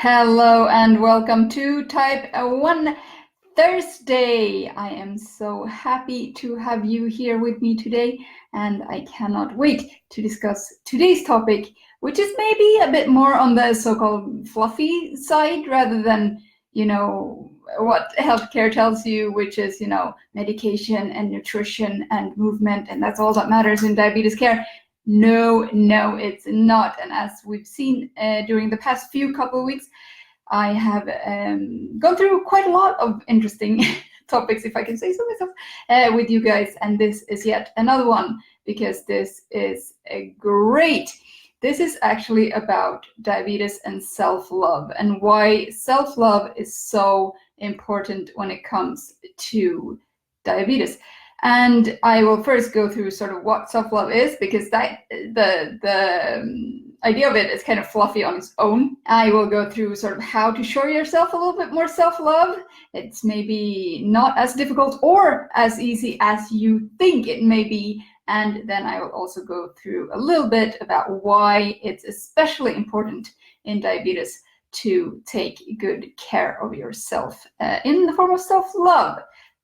Hello and welcome to Type 1 Thursday. I am so happy to have you here with me today, and I cannot wait to discuss today's topic, which is maybe a bit more on the so-called fluffy side rather than, what healthcare tells you, which is, medication and nutrition and movement, and that's all that matters in diabetes care. No, it's not. And as we've seen during the past couple of weeks, I have gone through quite a lot of interesting topics, if I can say so myself, with you guys. And this is yet another one, because this is great. This is actually about diabetes and self-love, and why self-love is so important when it comes to diabetes. And I will first go through sort of what self-love is, because that the idea of it is kind of fluffy on its own. I will go through sort of how to show yourself a little bit more self-love. It's maybe not as difficult or as easy as you think it may be. And then I will also go through a little bit about why it's especially important in diabetes to take good care of yourself in the form of self-love.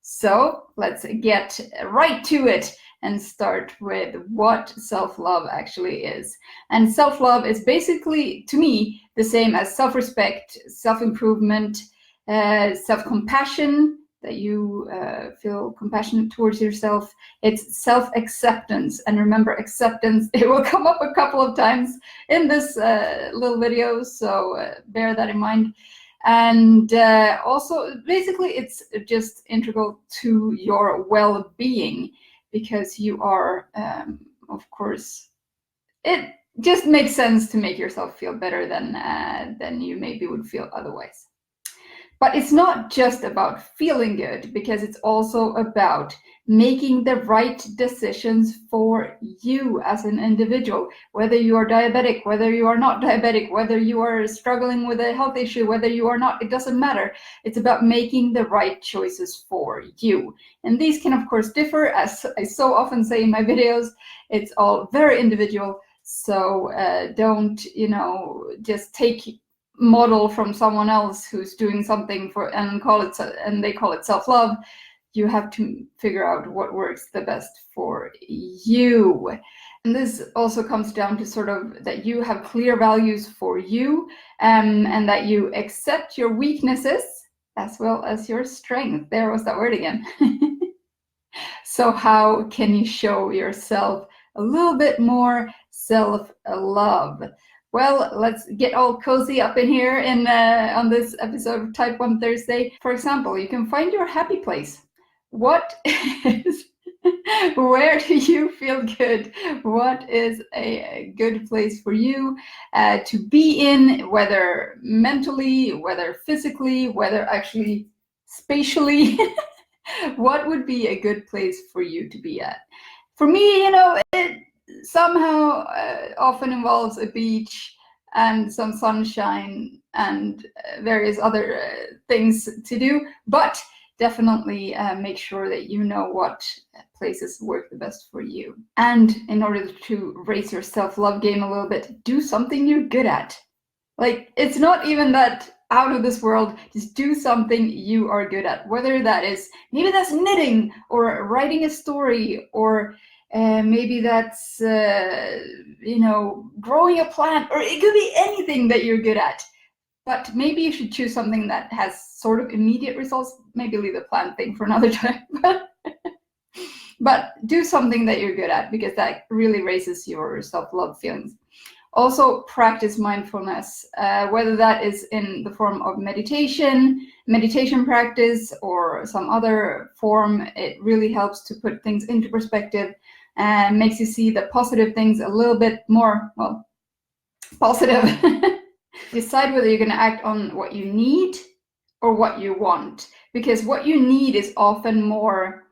So let's get right to it and start with what self-love actually is. And self-love is basically, to me, the same as self-respect, self-improvement, self-compassion, that you feel compassionate towards yourself. It's self-acceptance. And remember, acceptance, it will come up a couple of times in this little video, so bear that in mind. And also, basically, it's just integral to your well-being, because you are, of course, it just makes sense to make yourself feel better than you maybe would feel otherwise. But it's not just about feeling good, because it's also about making the right decisions for you as an individual, whether you are diabetic, whether you are not diabetic, whether you are struggling with a health issue, whether you are not, it doesn't matter. It's about making the right choices for you. And these can, of course, differ, as I so often say in my videos. It's all very individual. So don't, just take model from someone else who's doing something and they call it self-love. You have to figure out what works the best for you. And this also comes down to sort of that you have clear values for you, and that you accept your weaknesses as well as your strength. There was that word again. So how can you show yourself a little bit more self-love? Well, let's get all cozy up in here on this episode of Type 1 Thursday. For example, you can find your happy place. What is, where do you feel good? What is a good place for you to be in, whether mentally, whether physically, whether actually spatially? What would be a good place for you to be at? For me, it somehow often involves a beach and some sunshine and various other things to do, but definitely make sure that you know what places work the best for you. And in order to raise your self-love game a little bit, do something you're good at. Like, it's not even that out of this world. Just do something you are good at, whether that is, maybe that's knitting or writing a story, or maybe that's growing a plant, or it could be anything that you're good at. But maybe you should choose something that has sort of immediate results. Maybe leave the plant thing for another time. But do something that you're good at, because that really raises your self-love feelings. Also, practice mindfulness, whether that is in the form of meditation practice, or some other form. It really helps to put things into perspective and makes you see the positive things a little bit more, well, positive. Decide whether you're going to act on what you need or what you want, because what you need is often more,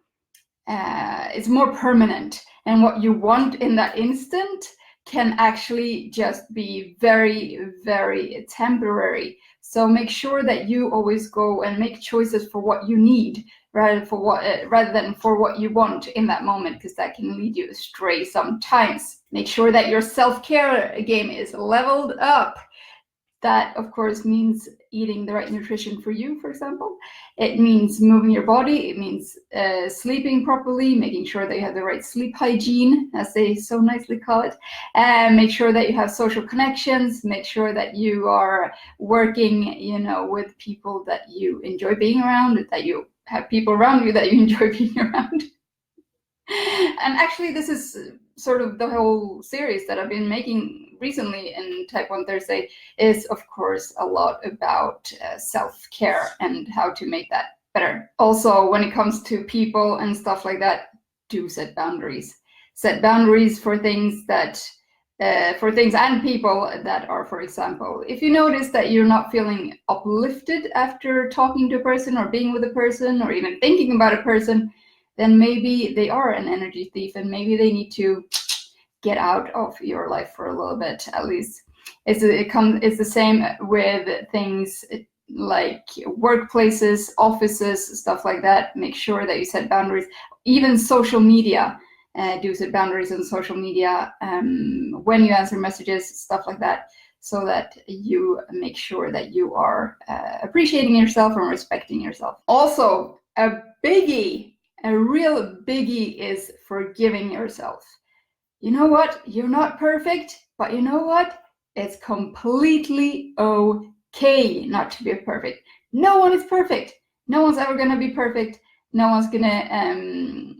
it's more permanent, and what you want in that instant can actually just be very, very temporary. So make sure that you always go and make choices for what you need rather than for what you want in that moment, because that can lead you astray sometimes. Make sure that your self-care game is leveled up. That, of course, means eating the right nutrition for you, for example. It means moving your body. It means sleeping properly, making sure that you have the right sleep hygiene, as they so nicely call it. Make sure that you have social connections. Make sure that you are working, with people that you enjoy being around, that you have people around you that you enjoy being around. And actually, this is sort of the whole series that I've been making recently in Type 1 Thursday is, of course, a lot about self-care and how to make that better. Also, when it comes to people and stuff like that, do set boundaries. Set boundaries for things that for things and people that are, for example, if you notice that you're not feeling uplifted after talking to a person or being with a person or even thinking about a person, then maybe they are an energy thief and maybe they need to get out of your life for a little bit, at least. It's the same with things like workplaces, offices, stuff like that. Make sure that you set boundaries. Even social media, do set boundaries on social media when you answer messages, stuff like that, so that you make sure that you are appreciating yourself and respecting yourself. Also, a real biggie is forgiving yourself. You know what? You're not perfect, but you know what? It's completely okay not to be perfect. No one is perfect. No one's ever going to be perfect. No one's going to,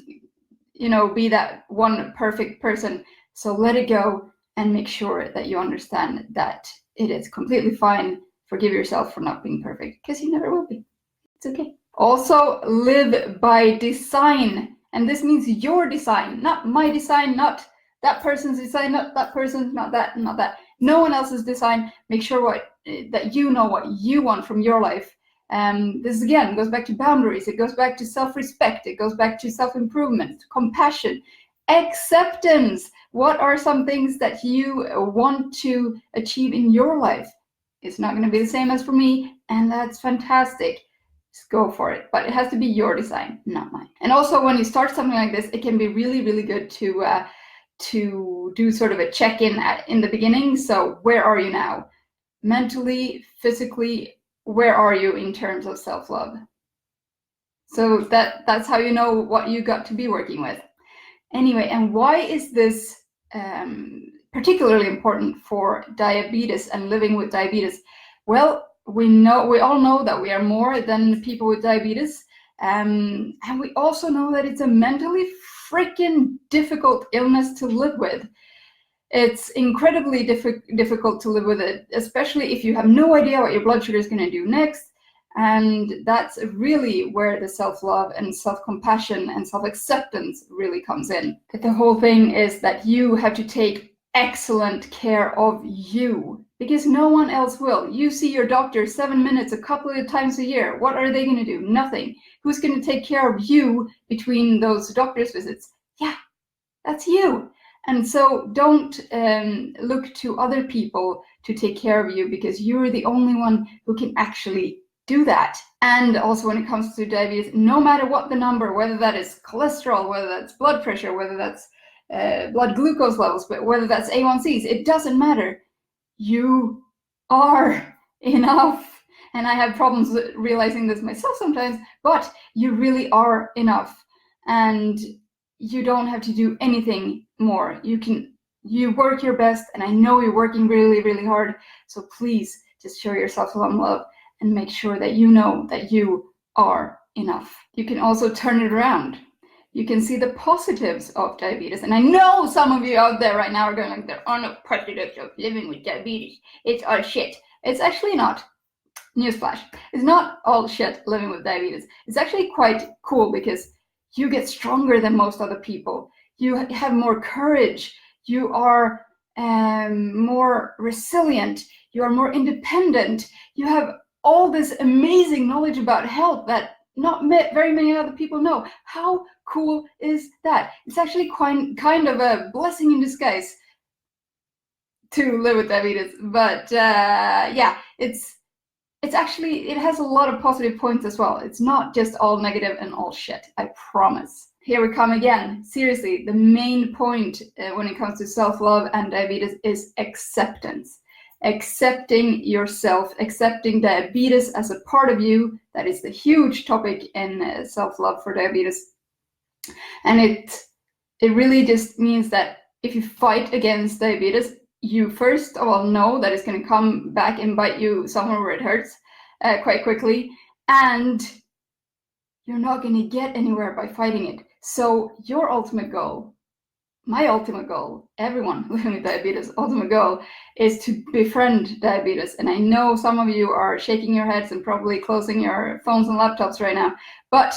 be that one perfect person. So let it go and make sure that you understand that it is completely fine. Forgive yourself for not being perfect, because you never will be. It's okay. Also, live by design. And this means your design, not my design, not that person's design, not that person's, not that, not that. No one else's design. Make sure that you know what you want from your life. This again goes back to boundaries. It goes back to self-respect. It goes back to self-improvement, compassion, acceptance. What are some things that you want to achieve in your life? It's not going to be the same as for me, and that's fantastic. Just go for it, but it has to be your design, not mine. And also, when you start something like this, it can be really, really good to do sort of a check-in in the beginning. So where are you now? Mentally, physically, where are you in terms of self-love? So that's how you know what you got to be working with. Anyway, and why is this particularly important for diabetes and living with diabetes? Well, we all know that we are more than people with diabetes, and we also know that it's a mentally freaking difficult illness to live with. It's incredibly difficult to live with it, especially if you have no idea what your blood sugar is going to do next. And that's really where the self-love and self-compassion and self-acceptance really comes in. The whole thing is that you have to take excellent care of you, because no one else will. You see your doctor 7 minutes a couple of times a year. What are they going to do? Nothing. Who's going to take care of you between those doctor's visits? Yeah, that's you. And so don't look to other people to take care of you, because you're the only one who can actually do that. And also, when it comes to diabetes, no matter what the number, whether that is cholesterol, whether that's blood pressure, whether that's blood glucose levels, but whether that's A1Cs, it doesn't matter. You are enough. And I have problems with realizing this myself sometimes, but you really are enough. And you don't have to do anything more. You work your best, and I know you're working really, really hard. So please just show yourself some love and make sure that you know that you are enough. You can also turn it around. You can see the positives of diabetes. And I know some of you out there right now are going like, there are no positives of living with diabetes. It's all shit. It's actually not. Newsflash. It's not all shit living with diabetes. It's actually quite cool, because you get stronger than most other people. You have more courage. You are more resilient. You are more independent. You have all this amazing knowledge about health that not very many other people know. How cool is that? It's actually kind of a blessing in disguise to live with diabetes. But yeah, it has a lot of positive points as well. It's not just all negative and all shit, I promise. Here we come again. Seriously, the main point when it comes to self-love and diabetes is acceptance. accepting yourself, accepting diabetes as a part of you. That is the huge topic in self-love for diabetes. And it really just means that if you fight against diabetes, you first of all know that it's going to come back and bite you somewhere where it hurts quite quickly, and you're not going to get anywhere by fighting it. So your ultimate goal, my ultimate goal, everyone living with diabetes' ultimate goal, is to befriend diabetes. And I know some of you are shaking your heads and probably closing your phones and laptops right now, but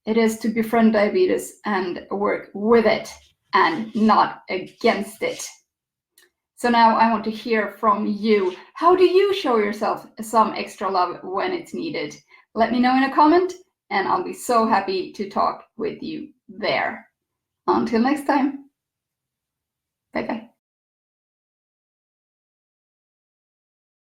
it is to befriend diabetes and work with it and not against it. So now I want to hear from you. How do you show yourself some extra love when it's needed? Let me know in a comment, and I'll be so happy to talk with you there. Until next time. Bye-bye.